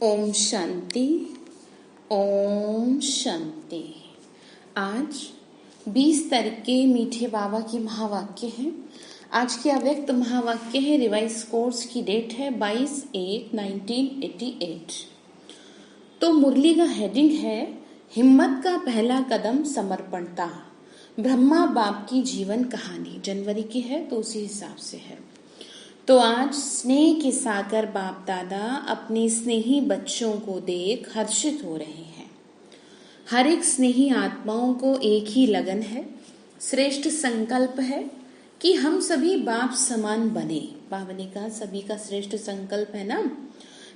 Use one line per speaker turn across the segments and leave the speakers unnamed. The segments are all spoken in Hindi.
ओम शांति। ओम शांति। आज 20 तारीख के मीठे बाबा के महावाक्य हैं। आज के अव्यक्त महावाक्य है। रिवाइज कोर्स की डेट है 22/8/1988। तो मुरली का हेडिंग है हिम्मत का पहला कदम समर्पणता। ब्रह्मा बाप की जीवन कहानी जनवरी की है तो उसी हिसाब से है। तो आज स्नेह के सागर बाप दादा अपने स्नेही बच्चों को देख हर्षित हो रहे हैं। हर एक स्नेही आत्माओं को एक ही लगन है, श्रेष्ठ संकल्प है कि हम सभी बाप समान बने। बाबा ने कहा सभी का श्रेष्ठ संकल्प है ना,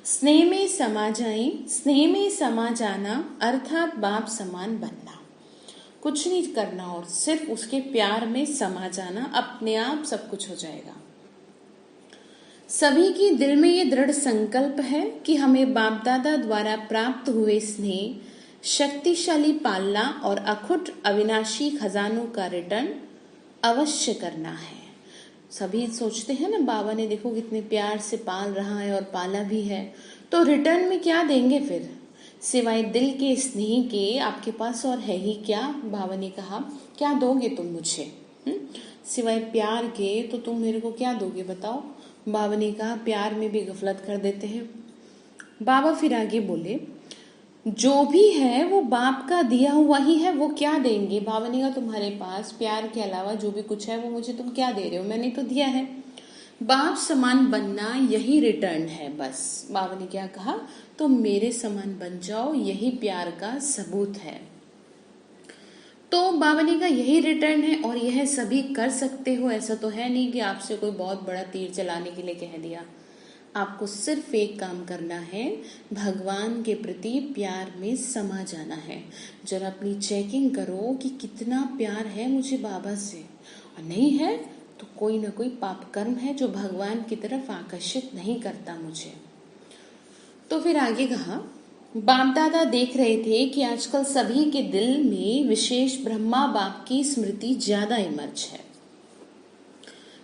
स्नेह में समा जाएं, स्नेह में समा जाना अर्थात बाप समान बनना। कुछ नहीं करना और सिर्फ उसके प्यार में समा जाना, अपने आप सब कुछ हो जाएगा। सभी के दिल में ये दृढ़ संकल्प है कि हमें बाप दादा द्वारा प्राप्त हुए स्नेह, शक्तिशाली पालना और अखुट अविनाशी खजानों का रिटर्न अवश्य करना है। सभी सोचते हैं ना, बाबा ने देखो कितने प्यार से पाल रहा है और पाला भी है, तो रिटर्न में क्या देंगे फिर, सिवाय दिल के स्नेह के आपके पास और है ही क्या। बाबा ने कहा क्या दोगे तुम मुझे, सिवाय प्यार के तो तुम मेरे को क्या दोगे बताओ। बाबा ने कहा प्यार में भी गफलत कर देते हैं। बाबा फिर आगे बोले जो भी है वो बाप का दिया हुआ ही है, वो क्या देंगे। बाबा ने कहा तुम्हारे पास प्यार के अलावा जो भी कुछ है वो मुझे तुम क्या दे रहे हो, मैंने तो दिया है। बाप समान बनना यही रिटर्न है बस। बाबा ने क्या कहा, तो मेरे समान बन जाओ, यही प्यार का सबूत है। तो बाबा ने कहा यही रिटर्न है और यह सभी कर सकते हो। ऐसा तो है नहीं कि आपसे कोई बहुत बड़ा तीर चलाने के लिए कह दिया। आपको सिर्फ एक काम करना है, भगवान के प्रति प्यार में समा जाना है। जरा अपनी चेकिंग करो कि कितना प्यार है मुझे बाबा से, और नहीं है तो कोई ना कोई पाप कर्म है जो भगवान की तरफ आकर्षित नहीं करता मुझे। तो फिर आगे कहा बाप दादा देख रहे थे कि आजकल सभी के दिल में विशेष ब्रह्मा बाप की स्मृति ज्यादा इमर्ज है।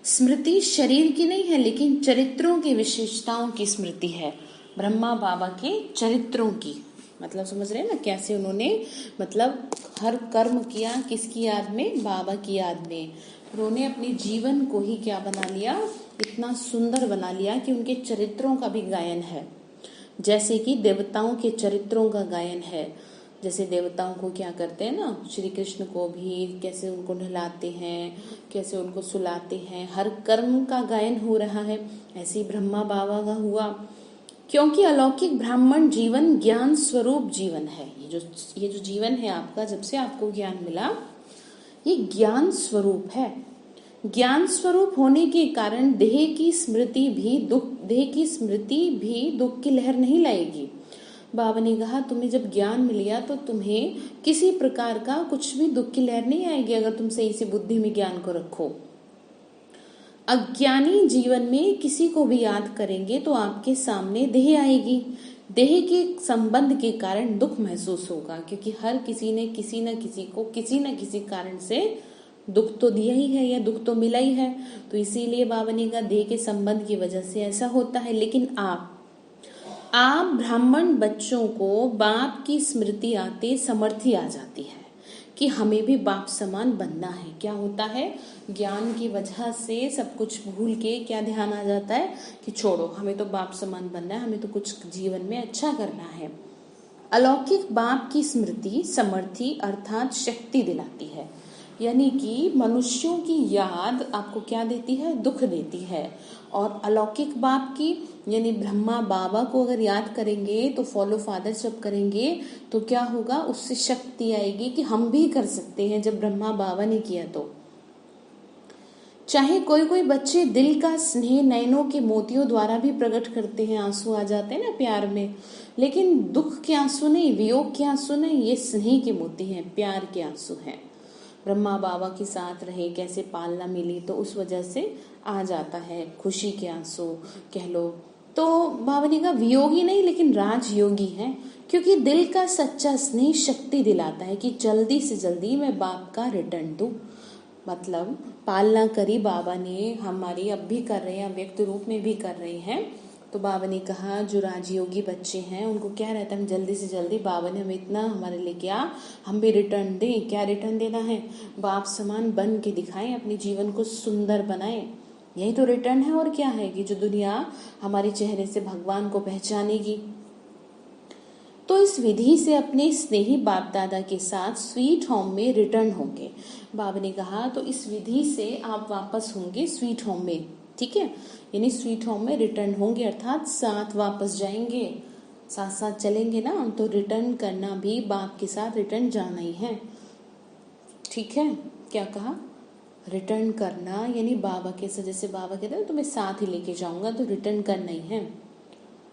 स्मृति शरीर की नहीं है लेकिन चरित्रों की विशेषताओं की स्मृति है, ब्रह्मा बाबा के चरित्रों की। मतलब समझ रहे हैं ना कैसे उन्होंने मतलब हर कर्म किया, किसकी याद में, बाबा की याद में। उन्होंने अपने जीवन को ही क्या बना लिया, इतना सुंदर बना लिया कि उनके चरित्रों का भी गायन है। जैसे कि देवताओं के चरित्रों का गायन है। जैसे देवताओं को क्या करते हैं ना, श्री कृष्ण को भी कैसे उनको नहलाते हैं, कैसे उनको सुलाते हैं, हर कर्म का गायन हो रहा है। ऐसे ही ब्रह्मा बाबा का हुआ, क्योंकि अलौकिक ब्राह्मण जीवन ज्ञान स्वरूप जीवन है। ये जो जीवन है आपका, जब से आपको ज्ञान मिला, ये ज्ञान स्वरूप है। ज्ञान स्वरूप होने के कारण देह की स्मृति भी दुख की लहर नहीं लाएगी। बाबा ने कहा तुम्हें जब ज्ञान मिल गया तो तुम्हें किसी प्रकार का कुछ भी दुख की लहर नहीं आएगी अगर तुम सही से बुद्धि में ज्ञान को रखो। अज्ञानी जीवन में किसी को भी याद करेंगे तो आपके सामने देह आएगी। देह के संबंध के कारण दुख महसूस होगा, क्योंकि हर किसी ने किसी न किसी को किसी न किसी कारण से दुख तो दिया ही है या दुख तो मिला ही है। तो इसीलिए बाबा ने कहा देह के संबंध की वजह से ऐसा होता है। लेकिन आप ब्राह्मण बच्चों को बाप की स्मृति आते समर्थी आ जाती है कि हमें भी बाप समान बनना है। क्या होता है, ज्ञान की वजह से सब कुछ भूल के क्या ध्यान आ जाता है कि छोड़ो, हमें तो बाप समान बनना है, हमें तो कुछ जीवन में अच्छा करना है। अलौकिक बाप की स्मृति समर्थी अर्थात शक्ति दिलाती है, यानी कि मनुष्यों की याद आपको क्या देती है, दुख देती है। और अलौकिक बाप की यानी ब्रह्मा बाबा को अगर याद करेंगे तो फॉलो फादर जब करेंगे तो क्या होगा, उससे शक्ति आएगी कि हम भी कर सकते हैं। जब ब्रह्मा बाबा ने किया तो चाहे कोई बच्चे दिल का स्नेह नयनों के मोतियों द्वारा भी प्रकट करते हैं, आंसू आ जाते हैं ना प्यार में, लेकिन दुख के आंसू नहीं, वियोग के आंसू नहीं, ये स्नेह के मोती हैं, प्यार के आंसू हैं। ब्रह्मा बाबा के साथ रहे, कैसे पालना मिली, तो उस वजह से आ जाता है खुशी के आंसू कह लो। तो बाबा ने कहा वियोगी नहीं लेकिन राजयोगी है, क्योंकि दिल का सच्चा स्नेह शक्ति दिलाता है कि जल्दी से जल्दी मैं बाप का रिटर्न दूं। मतलब पालना करी बाबा ने हमारी, अब भी कर रहे हैं, व्यक्त रूप में भी कर रहे हैं। तो बाबा ने कहा जो राजयोगी बच्चे हैं उनको क्या रहता है, हम जल्दी से जल्दी बाबा ने हमें इतना हमारे लिए क्या, हम भी रिटर्न दें। क्या रिटर्न देना है, बाप समान बन के दिखाएं, अपने जीवन को सुंदर बनाएं। यही तो रिटर्न है। और क्या है कि जो दुनिया हमारे चेहरे से भगवान को पहचानेगी। तो इस विधि से अपने स्नेही बाप दादा के साथ स्वीट होम में रिटर्न होंगे। बाबा ने कहा तो इस विधि से आप वापस होंगे स्वीट होम में, ठीक है, यानी स्वीट होम में रिटर्न होंगे, अर्थात साथ वापस जाएंगे, साथ साथ चलेंगे ना। तो रिटर्न करना भी बाप के साथ रिटर्न जाना ही है, ठीक है। क्या कहा, रिटर्न करना यानी बाबा के साथ, जैसे बाबा कहते हैं तुम्हें साथ ही लेके जाऊंगा, तो रिटर्न करना ही है।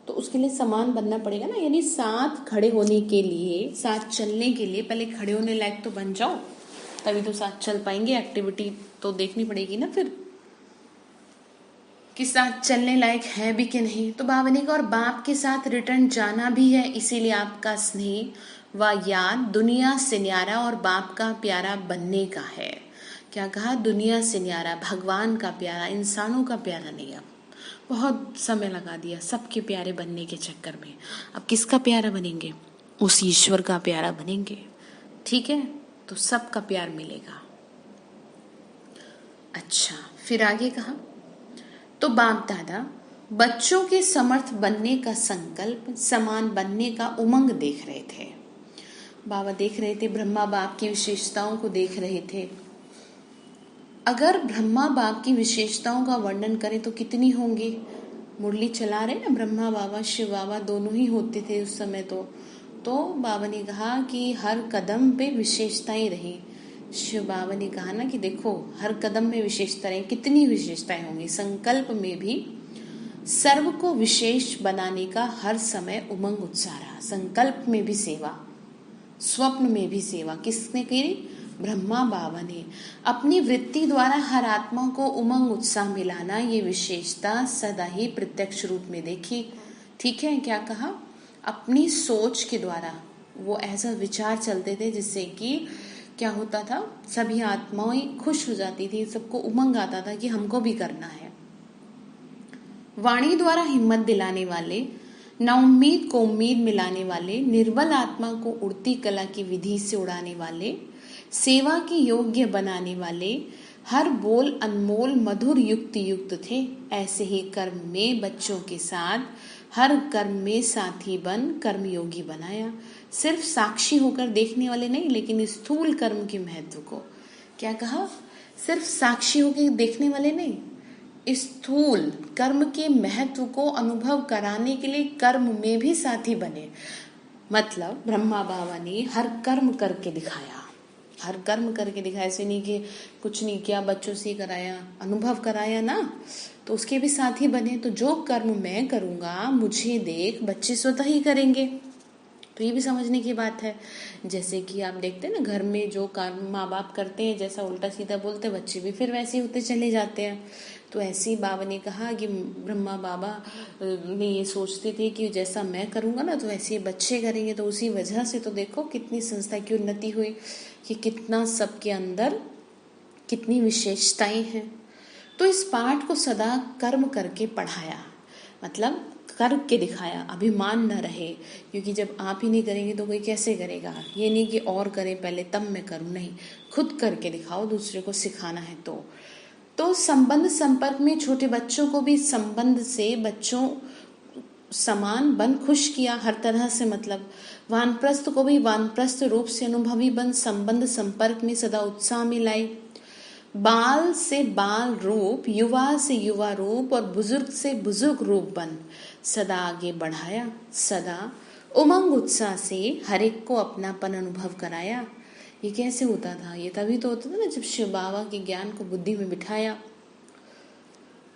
तो उसके लिए समान बनना पड़ेगा ना, यानी साथ खड़े होने के लिए, साथ चलने के लिए पहले खड़े होने लायक तो बन जाओ, तभी तो साथ चल पाएंगे। एक्टिविटी तो देखनी पड़ेगी ना फिर कि साथ चलने लायक है भी कि नहीं। तो बाबा ने कहा और बाप के साथ रिटर्न जाना भी है, इसीलिए आपका स्नेह व याद दुनिया से न्यारा और बाप का प्यारा बनने का है। क्या कहा, दुनिया से न्यारा, भगवान का प्यारा, इंसानों का प्यारा नहीं। अब बहुत समय लगा दिया सबके प्यारे बनने के चक्कर में, अब किसका प्यारा बनेंगे, उस ईश्वर का प्यारा बनेंगे, ठीक है। तो सबका प्यार मिलेगा। अच्छा, फिर आगे कहा तो बाप दादा बच्चों के समर्थ बनने का संकल्प, समान बनने का उमंग देख रहे थे। बाबा देख रहे थे, ब्रह्मा बाप की विशेषताओं को देख रहे थे। अगर ब्रह्मा बाप की विशेषताओं का वर्णन करें तो कितनी होंगी। मुरली चला रहे ना, ब्रह्मा बाबा शिव बाबा दोनों ही होते थे उस समय। तो बाबा ने कहा कि हर कदम पे विशेषताएं रही। शिव बाबा ने कहा ना कि देखो हर कदम में विशेषताएं, कितनी विशेषताएं होंगी। संकल्प में भी सर्व को विशेष बनाने का हर समय उमंग उत्साह रहा। संकल्प में भी सेवा, स्वप्न में भी सेवा, किसने की, ब्रह्मा बाबा ने। अपनी वृत्ति द्वारा हर आत्मा को उमंग उत्साह मिलाना, ये विशेषता सदा ही प्रत्यक्ष रूप में देखी, ठीक है। क्या कहा, अपनी सोच के द्वारा वो ऐसा विचार चलते थे जिससे कि क्या होता था, सभी आत्माएं खुश हो जाती थी, सबको उमंग आता था कि हमको भी करना है। वाणी द्वारा हिम्मत दिलाने वाले, नाउम्मीद को उम्मीद मिलाने वाले, निर्बल आत्मा को उड़ती कला की विधि से उड़ाने वाले, सेवा की योग्य बनाने वाले, हर बोल अनमोल मधुर युक्त युक्त थे। ऐसे ही कर्म में बच्चों के साथ हर कर्म में साथी बन कर्मयोगी बनाया। सिर्फ साक्षी होकर देखने वाले नहीं, लेकिन स्थूल कर्म के महत्व को, क्या कहा, सिर्फ साक्षी होकर देखने वाले नहीं, स्थूल कर्म के महत्व को अनुभव कराने के लिए कर्म में भी साथी बने। मतलब ब्रह्मा बाबा ने हर कर्म करके दिखाया, हर कर्म करके दिखाया। ऐसे नहीं कि कुछ नहीं किया, बच्चों से कराया, अनुभव कराया ना, तो उसके भी साथी बने। तो जो कर्म मैं करूँगा, मुझे देख बच्चे स्वतः ही करेंगे। तो ये भी समझने की बात है। जैसे कि आप देखते हैं ना, घर में जो काम माँ बाप करते हैं, जैसा उल्टा सीधा बोलते हैं, बच्चे भी फिर वैसे होते चले जाते हैं। तो ऐसे ही बाबा ने कहा कि ब्रह्मा बाबा में ये सोचते थे कि जैसा मैं करूँगा ना तो वैसे बच्चे करेंगे। तो उसी वजह से तो देखो कितनी संस्था की उन्नति हुई, कि कितना सबके अंदर कितनी विशेषताएं हैं। तो इस पाठ को सदा कर्म करके पढ़ाया, मतलब करके दिखाया, अभिमान न रहे, क्योंकि जब आप ही नहीं करेंगे तो कोई कैसे करेगा। ये नहीं कि और करे पहले तब मैं करूँ, नहीं, खुद करके दिखाओ, दूसरे को सिखाना है। तो संबंध संपर्क में छोटे बच्चों को भी संबंध से बच्चों समान बन खुश किया हर तरह से। मतलब वानप्रस्थ को भी वानप्रस्थ रूप से अनुभवी बन संबंध संपर्क में सदा उत्साह में लाए। बाल से बाल रूप, युवा से युवा रूप और बुजुर्ग से बुजुर्ग रूप बन सदा आगे बढ़ाया। सदा उमंग उत्साह से हर एक को अपनापन अनुभव कराया। ये कैसे होता था, ये तभी तो होता था ना जब शिव बाबा के ज्ञान को बुद्धि में बिठाया।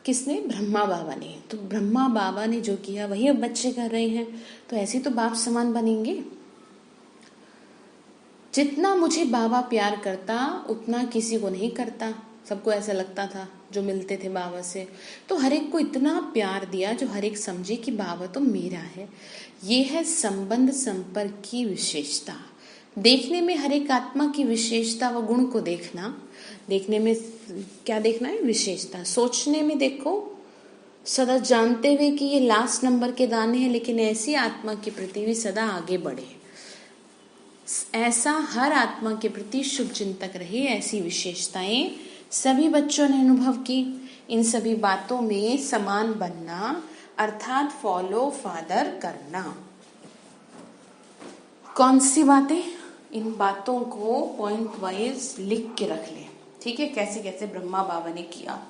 किसने, ब्रह्मा बाबा ने। तो ब्रह्मा बाबा ने जो किया वही अब बच्चे कर रहे हैं। तो ऐसे तो बाप समान बनेंगे। जितना मुझे बाबा प्यार करता उतना किसी को नहीं करता। सबको ऐसा लगता था जो मिलते थे बाबा से। तो हर एक को इतना प्यार दिया जो हर एक समझे कि बाबा तो मेरा है। ये है संबंध संपर्क की विशेषता। देखने में हर एक आत्मा की विशेषता व गुण को देखना। देखने में क्या देखना है, विशेषता। सोचने में देखो सदा जानते हुए कि ये लास्ट नंबर के दाने हैं, लेकिन ऐसी आत्मा के प्रति भी सदा आगे बढ़े, ऐसा हर आत्मा के प्रति शुभ चिंतक रहे, ऐसी विशेषताएं सभी बच्चों ने अनुभव की। इन सभी बातों में समान बनना अर्थात फॉलो फादर करना। कौन सी बातें? इन बातों को पॉइंट वाइज लिख के रख ले, ठीक है, कैसे कैसे ब्रह्मा बाबा ने किया,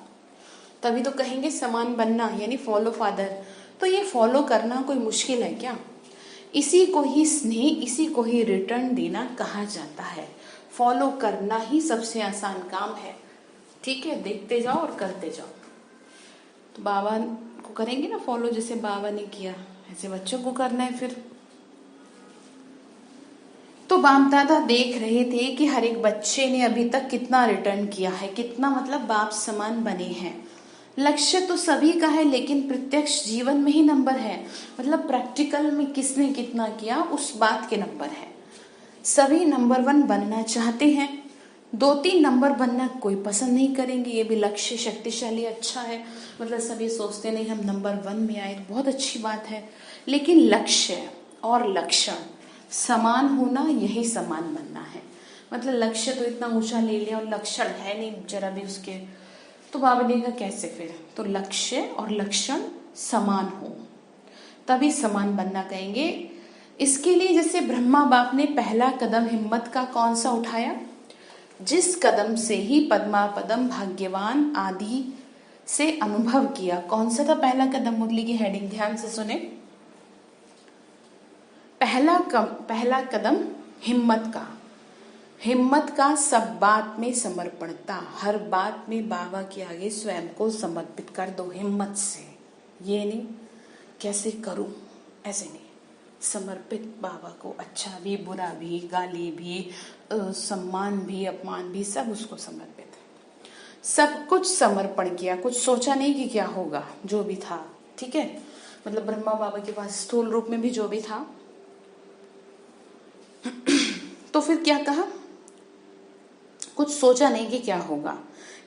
तभी तो कहेंगे समान बनना यानी फॉलो फादर। तो ये फॉलो करना कोई मुश्किल है क्या? इसी को ही स्नेह, इसी को ही रिटर्न देना कहा जाता है। फॉलो करना ही सबसे आसान काम है, ठीक है, देखते जाओ और करते जाओ। तो बाबा को करेंगे ना फॉलो, जैसे बाबा ने किया ऐसे बच्चों को करना है फिर। तो बाप दादा देख रहे थे कि हर एक बच्चे ने अभी तक कितना रिटर्न किया है, कितना मतलब बाप समान बने हैं। लक्ष्य तो सभी का है, लेकिन प्रत्यक्ष जीवन में ही नंबर है, मतलब प्रैक्टिकल में किसने कितना किया उस बात के नंबर है। सभी नंबर 1 बनना चाहते हैं, 2-3 नंबर बनना कोई पसंद नहीं करेंगे। ये भी लक्ष्य शक्तिशाली अच्छा है, मतलब सभी सोचते नहीं हम नंबर 1 में आए तो बहुत अच्छी बात है। लेकिन लक्ष्य और लक्षण समान होना, यही समान बनना है। मतलब लक्ष्य तो इतना ऊंचा ले लिया और लक्षण है नहीं जरा भी उसके, तो बाबा ने कहा कैसे फिर? तो लक्ष्य और लक्षण समान हो तभी समान बनना कहेंगे। इसके लिए जैसे ब्रह्मा बाप ने पहला कदम हिम्मत का कौन सा उठाया, जिस कदम से ही पद्मा पदम भाग्यवान आदि से अनुभव किया। कौन सा था पहला कदम? मुरली की हेडिंग ध्यान से सुने। पहला कदम हिम्मत का, हिम्मत का सब बात में समर्पणता, हर बात में बाबा के आगे स्वयं को समर्पित कर दो हिम्मत से। ये नहीं कैसे करूं, ऐसे नहीं, समर्पित बाबा को, अच्छा भी बुरा भी, गाली भी, सम्मान भी अपमान भी, सब उसको समर्पित, सब कुछ समर्पण किया, कुछ सोचा नहीं कि क्या होगा, जो भी था, ठीक है। मतलब ब्रह्मा बाबा के पास स्थूल रूप में भी जो भी था, तो फिर क्या कहा, कुछ सोचा नहीं कि क्या होगा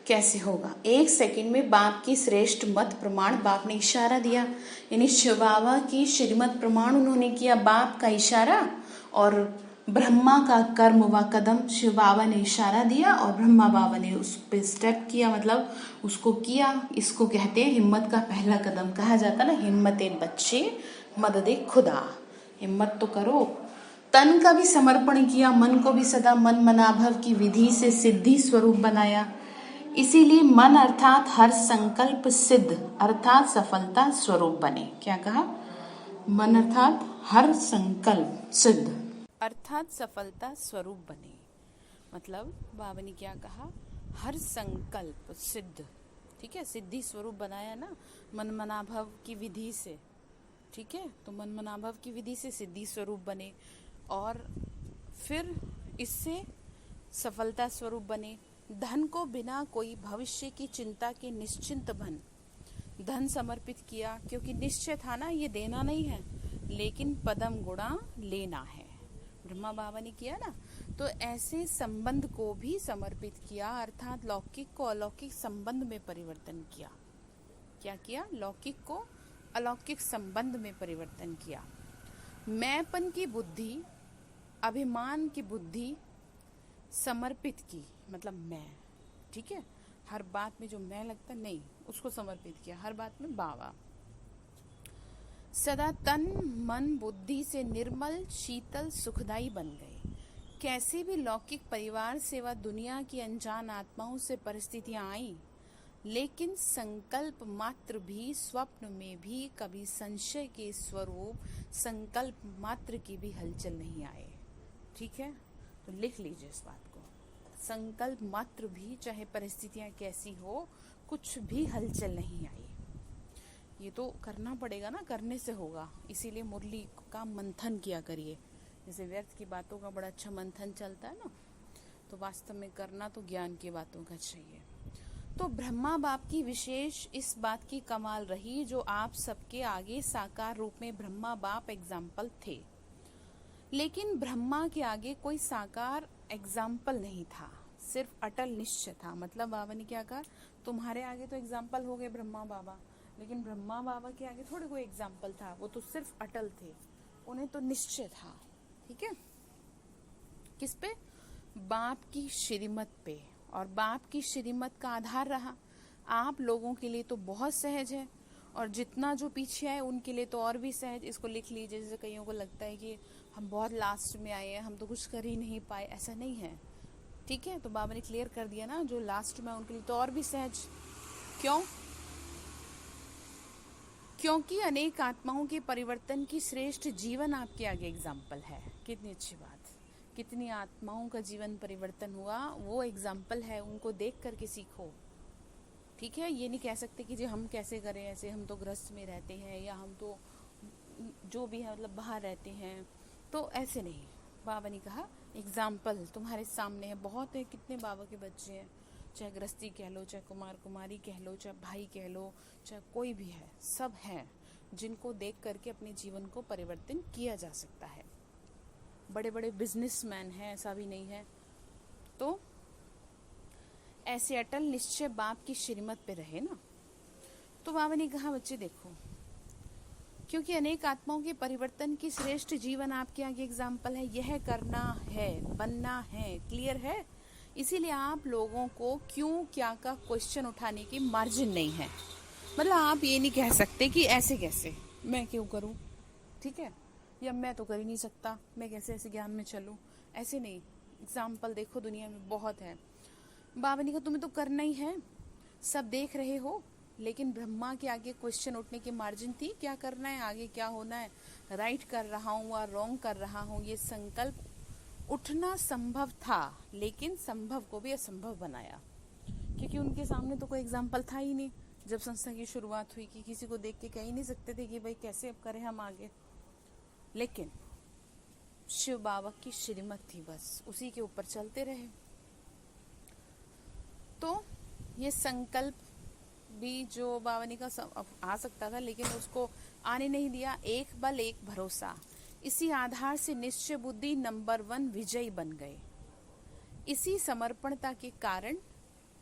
कैसे होगा। 1 सेकंड में बाप की श्रेष्ठ मत प्रमाण बाप ने इशारा दिया, यानी शिव बाबा की श्रीमत प्रमाण उन्होंने किया, बाप का इशारा और ब्रह्मा का कर्म व कदम शिव बाबा ने इशारा दिया और ब्रह्मा बाबा ने उस पर स्टेप किया, मतलब उसको किया। इसको कहते हैं हिम्मत का पहला कदम कहा जाता ना, हिम्मते बच्चे मददे खुदा, हिम्मत तो करो। तन का भी समर्पण किया, मन को भी सदा मन मनाभव की विधि से सिद्धि स्वरूप बनाया। इसीलिए मन अर्थात हर संकल्प सिद्ध अर्थात सफलता स्वरूप बने। क्या कहा? मन अर्थात हर संकल्प सिद्ध अर्थात सफलता स्वरूप बने। मतलब बाबा ने क्या कहा? हर संकल्प सिद्ध, ठीक है, सिद्धि स्वरूप बनाया ना, मन मनाभव की विधि से, ठीक है। तो मन मनाभव की विधि से सिद्धि स्वरूप बने और फिर इससे सफलता स्वरूप बने। धन को बिना कोई भविष्य की चिंता के निश्चिंत धन समर्पित किया, क्योंकि निश्चय था ना, ये देना नहीं है लेकिन पदम गुणा लेना है, ब्रह्मा बाबा ने किया ना। तो ऐसे संबंध को भी समर्पित किया, अर्थात लौकिक को अलौकिक संबंध में परिवर्तन किया। क्या किया? लौकिक को अलौकिक संबंध में परिवर्तन किया। मैंपन की बुद्धि, अभिमान की बुद्धि समर्पित की, मतलब मैं, ठीक है, हर बात में जो मैं लगता नहीं, उसको समर्पित किया, हर बात में बाबा। सदा तन मन बुद्धि से निर्मल शीतल सुखदाई बन गए। कैसे भी लौकिक परिवार सेवा दुनिया की अनजान आत्माओं से परिस्थितियां आई, लेकिन संकल्प मात्र भी, स्वप्न में भी कभी संशय के स्वरूप संकल्प मात्र की भी हलचल नहीं आए, ठीक है। तो लिख लीजिए इस बात को, संकल्प मात्र भी, चाहे परिस्थितियां कैसी हो, कुछ भी हलचल नहीं आई। ये तो करना पड़ेगा ना, करने से होगा। इसीलिए मुरली का मंथन किया करिए। जैसे व्यर्थ की बातों का बड़ा अच्छा मंथन चलता है ना, तो वास्तव में करना तो ज्ञान की बातों का चाहिए। तो ब्रह्मा बाप की विशेष इस बात की कमाल रही, जो आप सबके आगे साकार रूप में ब्रह्मा बाप एग्जाम्पल थे, लेकिन ब्रह्मा के आगे कोई साकार एग्जाम्पल नहीं था, सिर्फ अटल निश्चय था। मतलब बाबा ने क्या कहा? तुम्हारे आगे तो एग्जाम्पल हो गए ब्रह्मा बाबा, लेकिन ब्रह्मा बाबा के आगे थोड़े कोई एग्जाम्पल था, वो तो सिर्फ अटल थे, उन्हें तो निश्चय था। ठीक है, किस पे? बाप की श्रीमत पे, और बाप की श्रीमत का आधार रहा। आप लोगों के लिए तो बहुत सहज है, और जितना जो पीछे आए उनके लिए तो और भी सहज। इसको लिख लीजिए। जैसे कईयों को लगता है कि हम बहुत लास्ट में आए हैं, हम तो कुछ कर ही नहीं पाए, ऐसा नहीं है। ठीक है, तो बाबा ने क्लियर कर दिया ना, जो लास्ट में उनके लिए तो और भी सहज। क्यों? क्योंकि अनेक आत्माओं के परिवर्तन की श्रेष्ठ जीवन आपके आगे एग्जाम्पल है। कितनी अच्छी बात, कितनी आत्माओं का जीवन परिवर्तन हुआ, वो एग्जाम्पल है, उनको देख करके सीखो। ठीक है, ये नहीं कह सकते कि जी हम कैसे करें, ऐसे हम तो गृहस्थ में रहते हैं, या हम तो जो भी है मतलब बाहर रहते हैं, तो ऐसे नहीं। बाबा ने कहा एग्जाम्पल तुम्हारे सामने है, बहुत है। कितने बाबा के बच्चे हैं, चाहे गृहस्थी कह लो, चाहे कुमार कुमारी कह लो, चाहे भाई कह लो, चाहे कोई भी है, सब हैं जिनको देख करके अपने जीवन को परिवर्तन किया जा सकता है। बड़े बड़े बिजनेसमैन हैं, ऐसा भी नहीं है। तो ऐसे अटल निश्चय बाप की श्रीमत पे रहे ना। तो बाबा ने कहा बच्चे देखो, क्योंकि अनेक आत्माओं के परिवर्तन की श्रेष्ठ जीवन आपके आगे एग्जाम्पल है, यह करना है, बनना है, क्लियर है। इसीलिए आप लोगों को क्यों क्या का क्वेश्चन उठाने की मार्जिन नहीं है। मतलब आप ये नहीं कह सकते कि ऐसे कैसे, मैं क्यों करूं, ठीक है, या मैं तो कर ही नहीं सकता, मैं कैसे ऐसे ज्ञान में चलूं, ऐसे नहीं। एग्जाम्पल देखो दुनिया में बहुत है। बाबा ने कहा तुम्हें तो करना ही है, सब देख रहे हो, लेकिन ब्रह्मा के आगे क्वेश्चन उठने की मार्जिन थी, क्या करना है, आगे क्या होना है, राइट कर रहा हूँ या रॉन्ग कर रहा हूँ, ये संकल्प उठना संभव था, लेकिन संभव को भी असंभव बनाया, क्योंकि उनके सामने तो कोई एग्जाम्पल था ही नहीं। जब संस्था की शुरुआत हुई कि किसी को देख के कह ही नहीं सकते थे कि भाई कैसे अब करें हम आगे, लेकिन शिव बाबा की श्रीमत थी, बस उसी के ऊपर चलते रहे। तो ये संकल्प भी जो बाबा ने का आ सकता था, लेकिन उसको आने नहीं दिया। एक बल एक भरोसा, इसी आधार से निश्चय बुद्धि नंबर 1 विजयी बन गए। इसी समर्पणता के कारण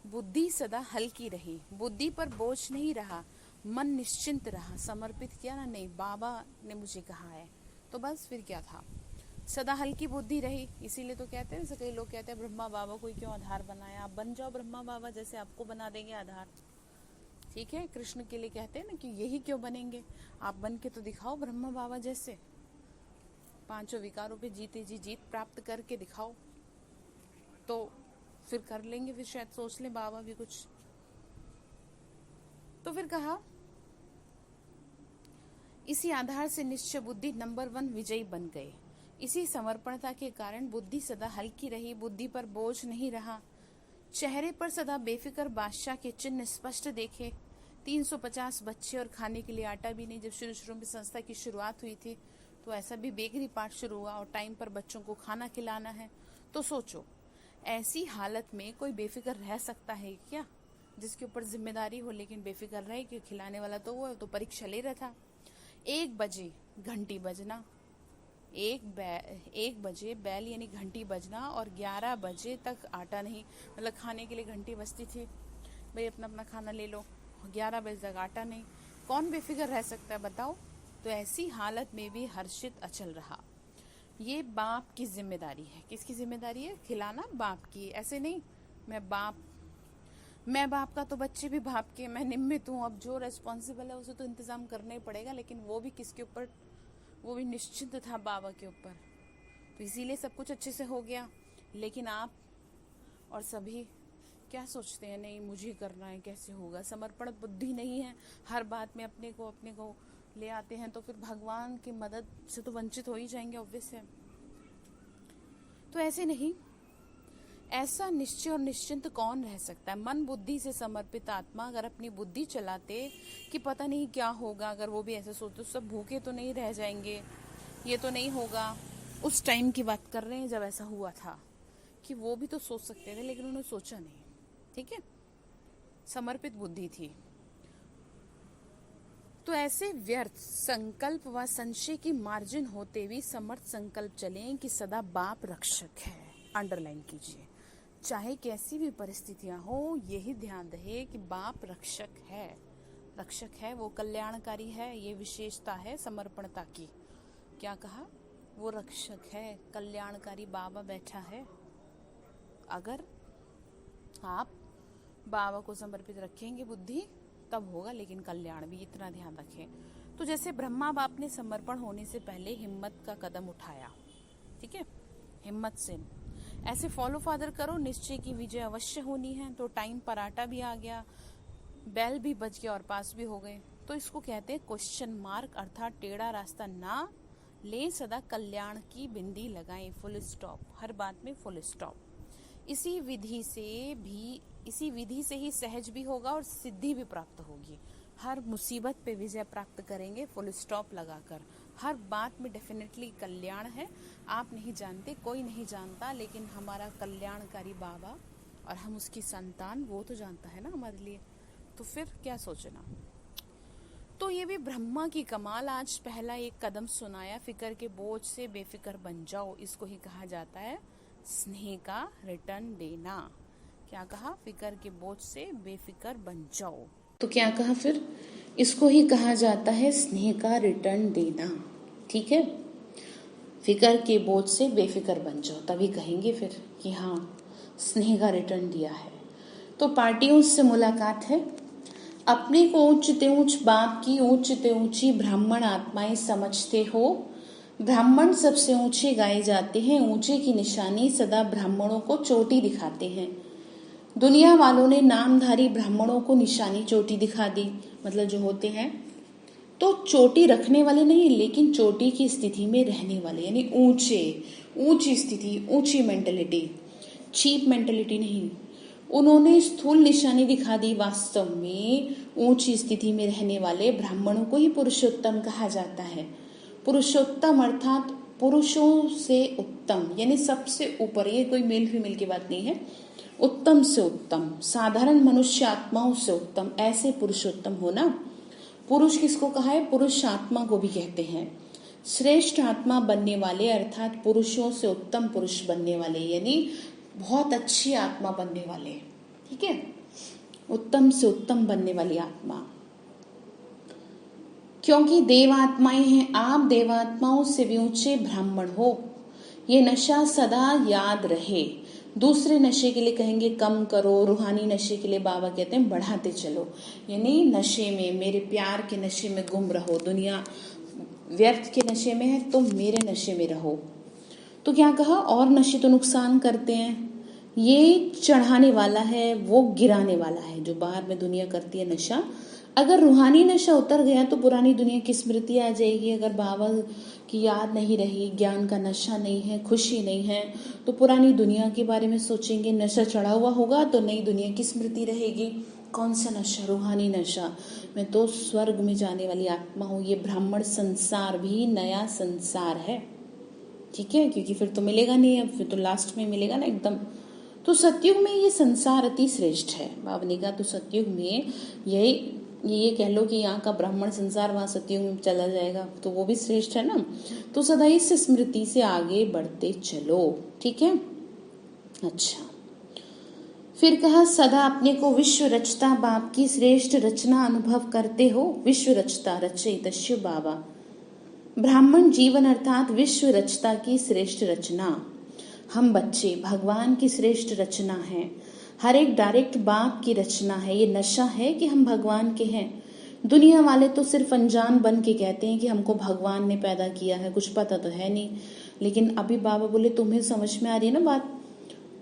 बुद्धि सदा हल्की रही, बुद्धि पर बोझ नहीं रहा, मन निश्चिंत रहा। समर्पित किया ना, नहीं बाबा ने मुझे कहा है, तो बस फिर क्या था, सदा हल्की बुद्धि रही। इसीलिए तो कहते हैं, कई लोग कहते हैं ब्रह्मा बाबा को क्यों आधार बनाया, आप बन जाओ ब्रह्मा बाबा जैसे, आपको बना देंगे आधार। ठीक है, कृष्ण के लिए कहते हैं ना कि यही क्यों बनेंगे, आप बन के तो दिखाओ ब्रह्मा बाबा जैसे, 5 विकारों पे जीते जी जीत प्राप्त करके दिखाओ, तो फिर कर लेंगे, फिर शायद सोच ले बाबा भी कुछ। तो फिर कहा इसी आधार से निश्चय बुद्धि नंबर 1 विजयी बन गए। इसी समर्पणता के कारण बुद्धि सदा हल्की रही, बुद्धि पर बोझ नहीं रहा, चेहरे पर सदा बेफिक्र बादशाह के चिन्ह स्पष्ट देखे। 350 बच्चे और खाने के लिए आटा भी नहीं। जब शुरू में संस्था की शुरुआत हुई थी तो ऐसा भी बेकरी पार्ट शुरू हुआ, और टाइम पर बच्चों को खाना खिलाना है। तो सोचो, ऐसी हालत में कोई बेफिक्र रह सकता है क्या, जिसके ऊपर जिम्मेदारी हो, लेकिन बेफिक्र रहे कि खिलाने वाला तो वो है, तो परीक्षा ले रहा था। 1 बजे घंटी बजना, 1 बजे बैल यानी घंटी बजना, और 11 बजे तक आटा नहीं, मतलब खाने के लिए घंटी बजती थी, भाई अपना अपना खाना ले लो, 11 बजे तक आटा नहीं। कौन बेफिक्र रह सकता है बताओ। तो ऐसी हालत में भी हर्षित अचल रहा। ये बाप की जिम्मेदारी है। किसकी जिम्मेदारी है? खिलाना बाप की। ऐसे नहीं मैं बाप का तो बच्चे भी बाप के, मैं निमित्त हूँ, अब जो रेस्पॉन्सिबल है उसे तो इंतजाम करना ही पड़ेगा, लेकिन वो भी किसके ऊपर, वो भी निश्चिंत था बाबा के ऊपर। तो इसीलिए सब कुछ अच्छे से हो गया। लेकिन आप और सभी क्या सोचते हैं, नहीं मुझे करना है, कैसे होगा। समर्पण बुद्धि नहीं है, हर बात में अपने को ले आते हैं, तो फिर भगवान की मदद से तो वंचित हो ही जाएंगे, ऑब्वियस है। तो ऐसे नहीं, ऐसा निश्चय और निश्चिंत कौन रह सकता है। मन बुद्धि से समर्पित आत्मा अगर अपनी बुद्धि चलाते कि पता नहीं क्या होगा, अगर वो भी ऐसे सोचते, सब भूखे तो नहीं रह जाएंगे, ये तो नहीं होगा। उस टाइम की बात कर रहे हैं जब ऐसा हुआ था, कि वो भी तो सोच सकते थे, लेकिन उन्होंने सोचा नहीं। ठीक है, समर्पित बुद्धि थी। तो ऐसे व्यर्थ संकल्प व संशय की मार्जिन होते हुए समर्थ संकल्प चलें कि सदा बाप रक्षक है। अंडरलाइन कीजिए, चाहे कैसी भी परिस्थितियां हो, यही ध्यान रहे कि बाप रक्षक है,
रक्षक है, वो कल्याणकारी है, ये विशेषता है समर्पणता की। क्या कहा? वो रक्षक है, कल्याणकारी बाबा बैठा है। अगर आप बाबा को समर्पित रखेंगे बुद्धि तब होगा, लेकिन कल्याण भी, इतना ध्यान रखें। तो जैसे ब्रह्मा बाप ने समर्पण होने से पहले हिम्मत का कदम उठाया, ठीक है, हिम्मत से ऐसे फॉलो फादर करो, निश्चय की विजय अवश्य होनी है। तो टाइम पराठा भी आ गया, बेल भी बज गया और पास भी हो गए। तो इसको कहते हैं क्वेश्चन मार्क, अर्थात टेढ़ा रास्ता ना ले, सदा कल्याण की बिंदी लगाएं, फुल स्टॉप, हर बात में फुल स्टॉप। इसी विधि से ही सहज भी होगा और सिद्धि भी प्राप्त होगी। हर मुसीबत पे विजय प्राप्त करेंगे फुल स्टॉप लगाकर। हर बात में डेफिनेटली कल्याण है। आप नहीं जानते, कोई नहीं जानता, लेकिन हमारा कल्याणकारी बाबा और हम उसकी संतान, वो तो जानता है ना हमारे लिए। तो फिर क्या सोचना। तो ये भी ब्रह्मा की कमाल। आज पहला एक कदम सुनाया, फिक्र के बोझ से बेफिक्र बन जाओ। इसको ही कहा जाता है स्नेह का रिटर्न देना। क्या कहा? फिक्र के बोझ से बेफिक्र बन जाओ।
तो क्या कहा फिर? इसको ही कहा जाता है स्नेह का रिटर्न देना। ठीक है, फिक्र के बोझ से बेफिक्र बन जाओ, तभी कहेंगे फिर कि हाँ स्नेह का रिटर्न दिया है। तो पार्टियों से मुलाकात है। अपने को ऊंचते ऊंच बाप की ऊंचते ऊंची ब्राह्मण आत्माएं समझते हो। ब्राह्मण सबसे ऊंचे गाए जाते हैं, ऊंचे की निशानी सदा ब्राह्मणों को चोटी दिखाते हैं। दुनिया वालों ने नामधारी ब्राह्मणों को निशानी चोटी दिखा दी, मतलब जो होते हैं तो चोटी रखने वाले नहीं, लेकिन चोटी की स्थिति में रहने वाले, यानी ऊंची स्थिति, ऊंची मेंटेलिटी, चीप मेंटेलिटी नहीं। उन्होंने स्थूल निशानी दिखा दी। वास्तव में ऊंची स्थिति में रहने वाले ब्राह्मणों को ही पुरुषोत्तम कहा जाता है। पुरुषोत्तम अर्थात पुरुषों से उत्तम, यानी सबसे ऊपर। ये कोई मेल फीमेल की बात नहीं है। उत्तम से उत्तम, साधारण मनुष्य आत्माओं से उत्तम, ऐसे पुरुषोत्तम होना। पुरुष किसको कहा है? पुरुष आत्मा को भी कहते हैं। श्रेष्ठ आत्मा बनने वाले अर्थात पुरुषों से उत्तम पुरुष बनने वाले, यानी बहुत अच्छी आत्मा बनने वाले। ठीक है, उत्तम से उत्तम बनने वाली आत्मा, क्योंकि देवात्माएं हैं। आप देवात्माओं से भी ऊंचे ब्राह्मण हो। ये नशा सदा याद रहे। दूसरे नशे के लिए कहेंगे कम करो, रूहानी नशे के लिए बाबा कहते हैं बढ़ाते चलो। यानी नशे में, मेरे प्यार के नशे में गुम रहो। दुनिया व्यर्थ के नशे में है, तुम मेरे नशे में रहो। तो क्या कहा? और नशे तो नुकसान करते हैं। ये चढ़ाने वाला है, वो गिराने वाला है, जो बाहर में दुनिया करती है नशा। अगर रूहानी नशा उतर गया तो पुरानी दुनिया की स्मृति आ जाएगी। अगर बाबा की याद नहीं रही, ज्ञान का नशा नहीं है, खुशी नहीं है, तो पुरानी दुनिया के बारे में सोचेंगे। नशा चढ़ा हुआ होगा तो नई दुनिया की स्मृति रहेगी। कौन सा नशा? रूहानी नशा। मैं तो स्वर्ग में जाने वाली आत्मा हूँ। ये ब्राह्मण संसार भी नया संसार है। ठीक है, क्योंकि फिर तो मिलेगा नहीं, अब फिर तो लास्ट में मिलेगा ना एकदम। तो सतयुग में ये संसार अति श्रेष्ठ है। बाबा ने कहा तो सतयुग में ये कह लो कि यहाँ का ब्राह्मण संसार वहां सतयुग में चला जाएगा, तो वो भी श्रेष्ठ है ना। तो सदा इस स्मृति से आगे बढ़ते चलो। ठीक है, अच्छा। फिर कहा सदा अपने को विश्व रचता बाप की श्रेष्ठ रचना अनुभव करते हो। विश्व रचता, रचयितस्य बाबा। ब्राह्मण जीवन अर्थात विश्व रचता की श्रेष्ठ रचना। हम बच्चे भगवान की श्रेष्ठ रचना है। हर एक डायरेक्ट बाप की रचना है। ये नशा है कि हम भगवान के हैं। दुनिया वाले तो सिर्फ अनजान बन के कहते हैं कि हमको भगवान ने पैदा किया है, कुछ पता तो है नहीं। लेकिन अभी बाबा बोले तुम्हें समझ में आ रही है ना बात।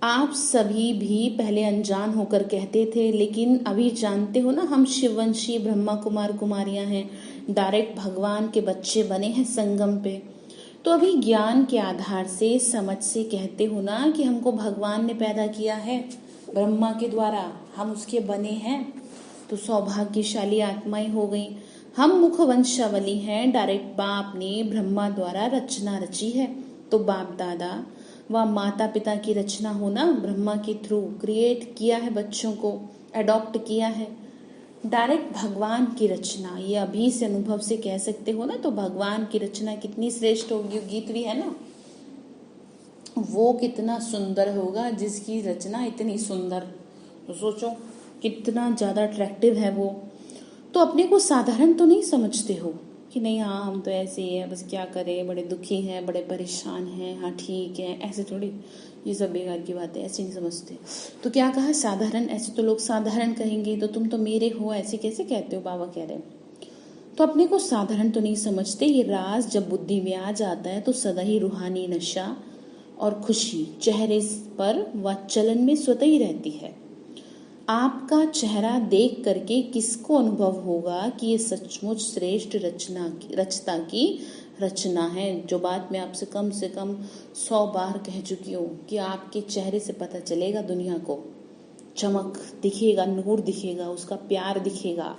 आप सभी भी पहले अनजान होकर कहते थे, लेकिन अभी जानते हो ना, हम शिववंशी ब्रह्मा कुमार कुमारियां हैं, डायरेक्ट भगवान के बच्चे बने हैं संगम पे। तो अभी ज्ञान के आधार से, समझ से कहते हो ना कि हमको भगवान ने पैदा किया है ब्रह्मा के द्वारा, हम उसके बने हैं। तो सौभाग्यशाली आत्माएं हो गई। हम मुख वंशावली हैं, डायरेक्ट बाप ने ब्रह्मा द्वारा रचना रची है। तो बाप दादा व माता पिता की रचना हो ना, ब्रह्मा के थ्रू क्रिएट किया है, बच्चों को अडॉप्ट किया है। डायरेक्ट भगवान की रचना, ये अभी से अनुभव से कह सकते हो ना। तो भगवान की रचना कितनी श्रेष्ठ होगी। गीत भी है ना, वो कितना सुंदर होगा जिसकी रचना इतनी सुंदर। तो सोचो कितना ज्यादा अट्रैक्टिव है वो। तो अपने को साधारण तो नहीं समझते हो कि नहीं, हाँ हम तो ऐसे ही हैं, बस क्या करें, बड़े दुखी हैं, बड़े परेशान हैं, हाँ ठीक है, ऐसे थोड़ी, ये सब बेकार की बातें, ऐसे नहीं समझते। तो क्या कहा, साधारण, ऐसे तो लोग साधारण कहेंगे, तो तुम तो मेरे हो, ऐसे कैसे कहते हो, बाबा कह रहे हैं। तो अपने को साधारण तो नहीं समझते। ये राज जब बुद्धि में आ जाता है तो सदा ही रूहानी नशा और खुशी चेहरे पर व चलन में स्वतः ही रहती है। आपका चेहरा देख करके किसको अनुभव होगा कि ये सचमुच श्रेष्ठ रचता की रचना है। जो बात मैं आपसे कम से कम 100 बार कह चुकी हूँ कि आपके चेहरे से पता चलेगा दुनिया को, चमक दिखेगा, नूर दिखेगा, उसका प्यार दिखेगा।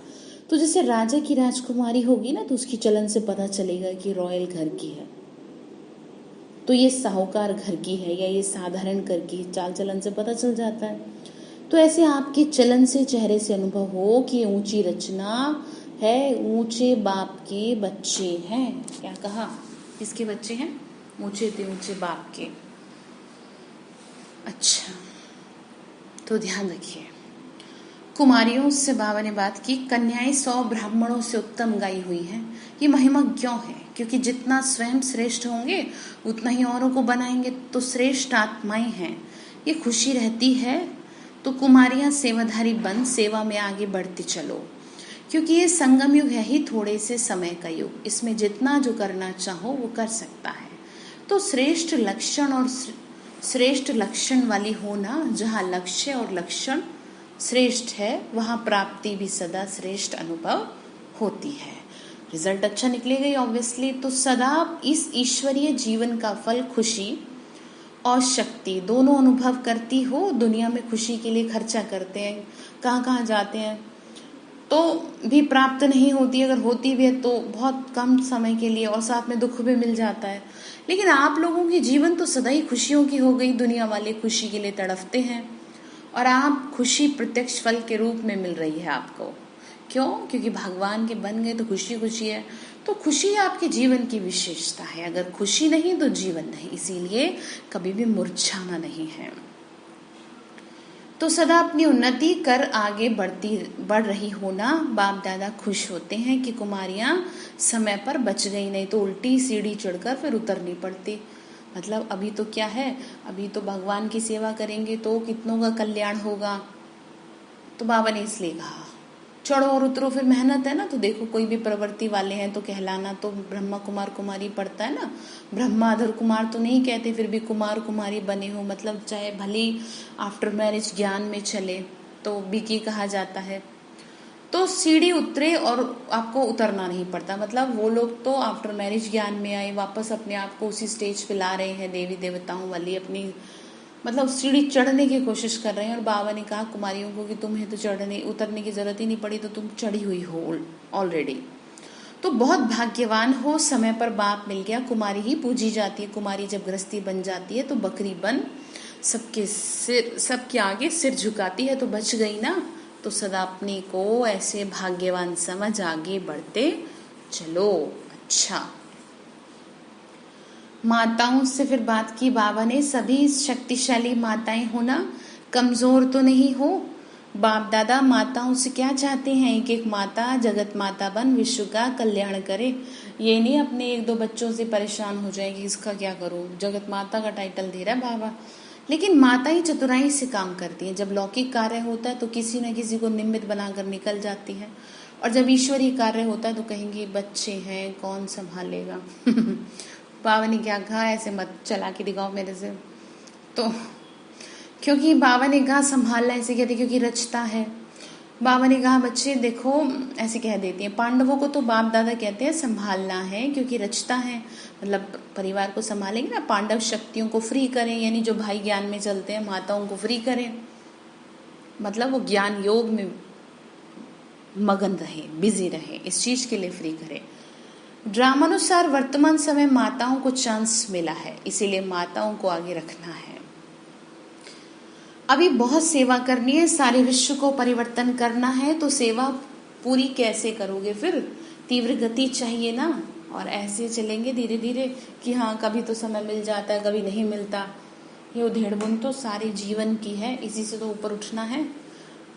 तो जैसे राजा की राजकुमारी होगी ना, तो उसकी चलन से पता चलेगा कि रॉयल घर की है, तो ये साहूकार घर की है या ये साधारण घर की, चाल चलन से पता चल जाता है। तो ऐसे आपके चलन से, चेहरे से अनुभव हो कि ऊंची रचना है, ऊंचे बाप के बच्चे हैं। क्या कहा, किसके बच्चे हैं, ऊंचे थे ऊंचे बाप के। अच्छा, तो ध्यान रखिए। कुमारियों से बाबा ने बात की, कन्याएं 100 ब्राह्मणों से उत्तम गाई हुई हैं। ये महिमा क्यों है, क्योंकि जितना स्वयं श्रेष्ठ होंगे उतना ही औरों को बनाएंगे, तो श्रेष्ठ आत्माएं हैं, ये खुशी रहती है। तो कुमारियां सेवाधारी बन सेवा में आगे बढ़ते चलो, क्योंकि ये संगम युग है ही थोड़े से समय का युग, इसमें जितना जो करना चाहो वो कर सकता है। तो श्रेष्ठ लक्षण और श्रेष्ठ लक्षण वाली होना, जहाँ लक्ष्य और लक्षण श्रेष्ठ है वहाँ प्राप्ति भी सदा श्रेष्ठ अनुभव होती है। रिजल्ट अच्छा निकलेगा ऑब्वियसली। तो सदा इस ईश्वरीय जीवन का फल खुशी और शक्ति दोनों अनुभव करती हो। दुनिया में खुशी के लिए खर्चा करते हैं, कहाँ कहाँ जाते हैं, तो भी प्राप्त नहीं होती, अगर होती भी है तो बहुत कम समय के लिए, और साथ में दुख भी मिल जाता है। लेकिन आप लोगों की जीवन तो सदा ही खुशियों की हो गई। दुनिया वाले खुशी के लिए तड़फते हैं और आप खुशी प्रत्यक्ष फल के रूप में मिल रही है आपको। क्यों, क्योंकि भगवान के बन गए तो खुशी खुशी है। तो खुशी आपके जीवन की विशेषता है। अगर खुशी नहीं तो जीवन नहीं, इसीलिए कभी भी मुरझाना नहीं है। तो सदा अपनी उन्नति कर आगे बढ़ रही होना। बाप दादा खुश होते हैं कि कुमारियां समय पर बच गई, नहीं तो उल्टी सीढ़ी चढ़कर फिर उतरनी पड़ती। मतलब अभी तो क्या है, अभी तो भगवान की सेवा करेंगे तो कितनों का कल्याण होगा। तो बाबा ने इसलिए कहा चढ़ो और उतरो, फिर मेहनत है ना। तो देखो कोई भी प्रवृत्ति वाले हैं तो कहलाना तो ब्रह्मा कुमार कुमारी पड़ता है ना। ब्रह्माधर कुमार तो नहीं कहते, फिर भी कुमार कुमारी बने हो, मतलब चाहे भली आफ्टर मैरिज ज्ञान में चले तो भी कहा जाता है। तो सीढ़ी उतरे और आपको उतरना नहीं पड़ता। मतलब वो लोग तो आफ्टर मैरिज ज्ञान में आए, वापस अपने आप को उसी स्टेज पे ला रहे हैं, देवी देवताओं वाली अपनी मतलब सीढ़ी चढ़ने की कोशिश कर रहे हैं। और बाबा ने कहा कुमारियों को कि तुम्हें तो चढ़ने उतरने की जरूरत ही नहीं पड़ी, तो तुम चढ़ी हुई हो ऑलरेडी। तो बहुत भाग्यवान हो, समय पर बाप मिल गया। कुमारी ही पूजी जाती है। कुमारी जब गृहस्थी बन जाती है तो बकरी बन सबके आगे सिर झुकाती है, तो बच गई ना। तो सदा अपने को ऐसे भाग्यवान समझ आगे बढ़ते चलो। अच्छा, माताओं से फिर बात की बाबा ने। सभी शक्तिशाली माताएं होना, कमजोर तो नहीं हो। बाप दादा माताओं से क्या चाहते हैं, एक एक माता जगत माता बन विश्व का कल्याण करे। ये नहीं अपने 1-2 बच्चों से परेशान हो जाएगी, इसका क्या करूं, जगत माता का टाइटल दे रहा है बाबा। लेकिन माता ही चतुराई से काम करती हैं। जब लौकिक कार्य होता है तो किसी न किसी को निमित्त बनाकर निकल जाती है, और जब ईश्वरीय कार्य होता है तो कहेंगे बच्चे हैं कौन संभालेगा। बाबा ने क्या कहा, ऐसे मत चला के दिखाओ मेरे से। तो क्योंकि बाबा ने कहा संभालना, ऐसे कहते क्योंकि रचता है। बाबा ने कहा बच्चे देखो, ऐसे कह देती हैं। पांडवों को तो बाप दादा कहते हैं संभालना है क्योंकि रचता है, मतलब परिवार को संभालेंगे ना। पांडव शक्तियों को फ्री करें, यानी जो भाई ज्ञान में चलते हैं माताओं को फ्री करें, मतलब वो ज्ञान योग में मगन रहे, बिजी रहे, इस चीज के लिए फ्री करें। ड्रामानुसार वर्तमान समय माताओं को चांस मिला है, इसीलिए माताओं को आगे रखना है। अभी बहुत सेवा करनी है, सारे विश्व को परिवर्तन करना है। तो सेवा पूरी कैसे करोगे, फिर तीव्र गति चाहिए ना। और ऐसे चलेंगे धीरे धीरे कि हाँ कभी तो समय मिल जाता है, कभी नहीं मिलता। ये उधेड़ बुन तो सारे जीवन की है, इसी से तो ऊपर उठना है।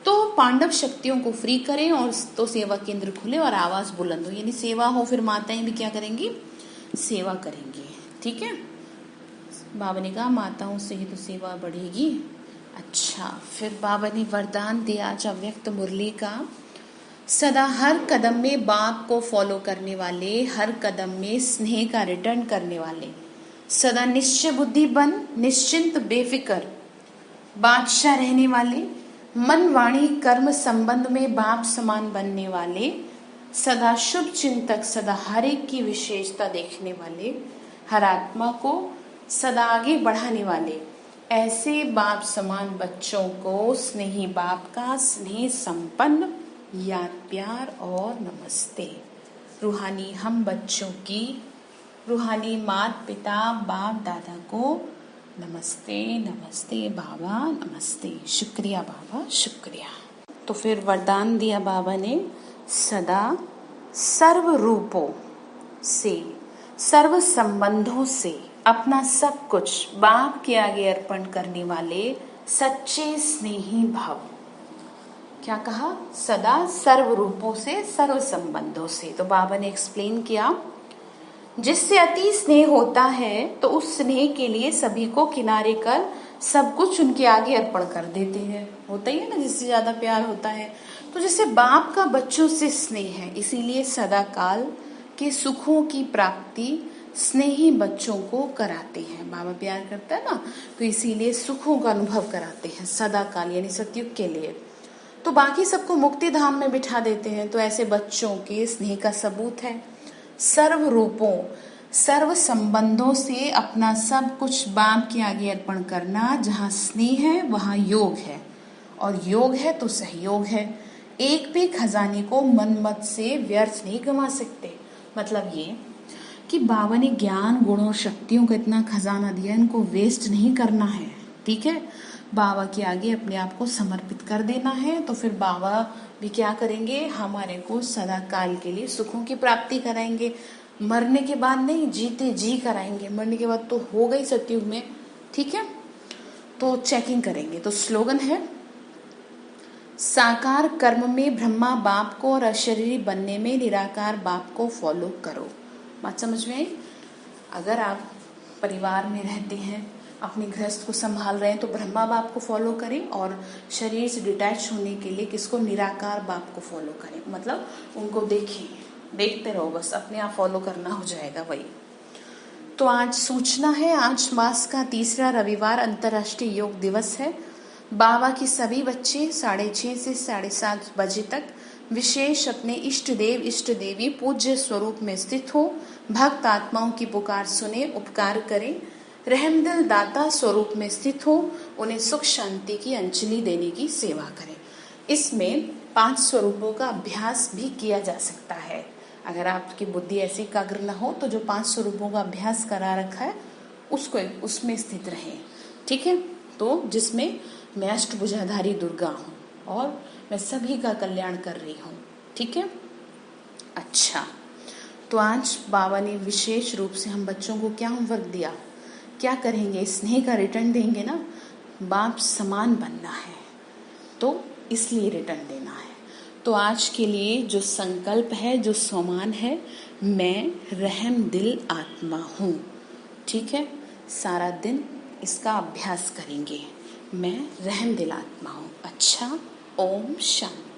तो पांडव शक्तियों को फ्री करें और तो सेवा केंद्र खुले और आवाज बुलंद हो, यानी सेवा हो, फिर माताएं भी क्या करेंगी, सेवा करेंगी। ठीक है, बाबा ने कहा माताओं से ही तो सेवा बढ़ेगी। अच्छा, फिर बाबा ने वरदान दिया आज अव्यक्त मुरली का, सदा हर कदम में बाप को फॉलो करने वाले, हर कदम में स्नेह का रिटर्न करने वाले, सदा निश्चय बुद्धि बन निश्चिंत बेफिक्र बादशाह रहने वाले, मन वाणी कर्म संबंध में बाप समान बनने वाले, सदा शुभ चिंतक, सदा हर एक की विशेषता देखने वाले, हर आत्मा को सदा आगे बढ़ाने वाले, ऐसे बाप समान बच्चों को स्नेही बाप का स्नेह संपन्न याद प्यार और नमस्ते। रूहानी हम बच्चों की, रूहानी माता पिता बाप दादा को नमस्ते नमस्ते बाबा नमस्ते, शुक्रिया बाबा शुक्रिया। तो फिर वरदान दिया बाबा ने, सदा सर्व रूपों से सर्व संबंधों से अपना सब कुछ बाप के आगे अर्पण करने वाले सच्चे स्नेही भाव। क्या कहा, सदा सर्व रूपों से सर्व संबंधों से। तो बाबा ने एक्सप्लेन किया, जिससे अति स्नेह होता है तो उस स्नेह के लिए सभी को किनारे कर सब कुछ उनके आगे अर्पण कर देते हैं। होता ही है ना, जिससे ज्यादा प्यार होता है। तो जैसे बाप का बच्चों से स्नेह है, इसीलिए सदा काल के सुखों की प्राप्ति स्नेही बच्चों को कराते हैं। बाबा प्यार करता है ना, तो इसीलिए सुखों का अनुभव कराते हैं सदा काल यानी सतयुग के लिए। तो बाकी सबको मुक्ति धाम में बिठा देते हैं। तो ऐसे बच्चों के स्नेह का सबूत है सर्व रूपों सर्व संबंधों से अपना सब कुछ बाप के आगे अर्पण करना। जहाँ स्नेह है वहाँ योग है, और योग है तो सहयोग है। एक भी खजाने को मन मत से व्यर्थ नहीं गंवा सकते। मतलब ये कि बाबा ने ज्ञान गुण और शक्तियों का इतना खजाना दिया, इनको वेस्ट नहीं करना है। ठीक है, बाबा के आगे अपने आप को समर्पित कर देना है। तो फिर बाबा भी क्या करेंगे, हमारे को सदा काल के लिए सुखों की प्राप्ति कराएंगे। मरने के बाद नहीं, जीते जी कराएंगे। मरने के बाद तो हो गई सतयुग में। ठीक है, तो चेकिंग करेंगे। तो स्लोगन है, साकार कर्म में ब्रह्मा बाप को और अशरीरी बनने में निराकार बाप को फॉलो करो। बात समझ में आई? अगर आप परिवार में रहते हैं, अपने गृहस्थ को संभाल रहे हैं, तो ब्रह्मा बाप को फॉलो करें, और शरीर से डिटैच होने के लिए किसको, निराकार बाप को फॉलो करें। मतलब उनको देखें, देखते रहो, बस अपने आप फॉलो करना हो जाएगा वही। तो आज सूचना है, आज मास का तीसरा रविवार अंतर्राष्ट्रीय योग दिवस है। बाबा की सभी बच्चे 6:30 से 7:30 बजे तक विशेष अपने इष्ट देव इष्ट देवी पूज्य स्वरूप में स्थित हो, भक्त आत्माओं की पुकार सुने, उपकार करें, रहमदिल दाता स्वरूप में स्थित हो, उन्हें सुख शांति की अंजलि देने की सेवा करें। इसमें 5 स्वरूपों का अभ्यास भी किया जा सकता है। अगर आपकी बुद्धि ऐसी एकाग्र न हो तो जो 5 स्वरूपों का अभ्यास करा रखा है उसको उसमें स्थित रहे। ठीक है, तो जिसमें मैं अष्टभुजाधारी दुर्गा हूँ और मैं सभी का कल्याण कर रही हूँ। ठीक है, अच्छा, तो आज बाबा ने विशेष रूप से हम बच्चों को क्या होमवर्क दिया, क्या करेंगे, स्नेह का रिटर्न देंगे ना। बाप समान बनना है तो इसलिए रिटर्न देना है। तो आज के लिए जो संकल्प है, जो सोमान है, मैं रहम दिल आत्मा हूँ। ठीक है, सारा दिन इसका अभ्यास करेंगे, मैं रहम दिल आत्मा हूँ। अच्छा, ओम शांति।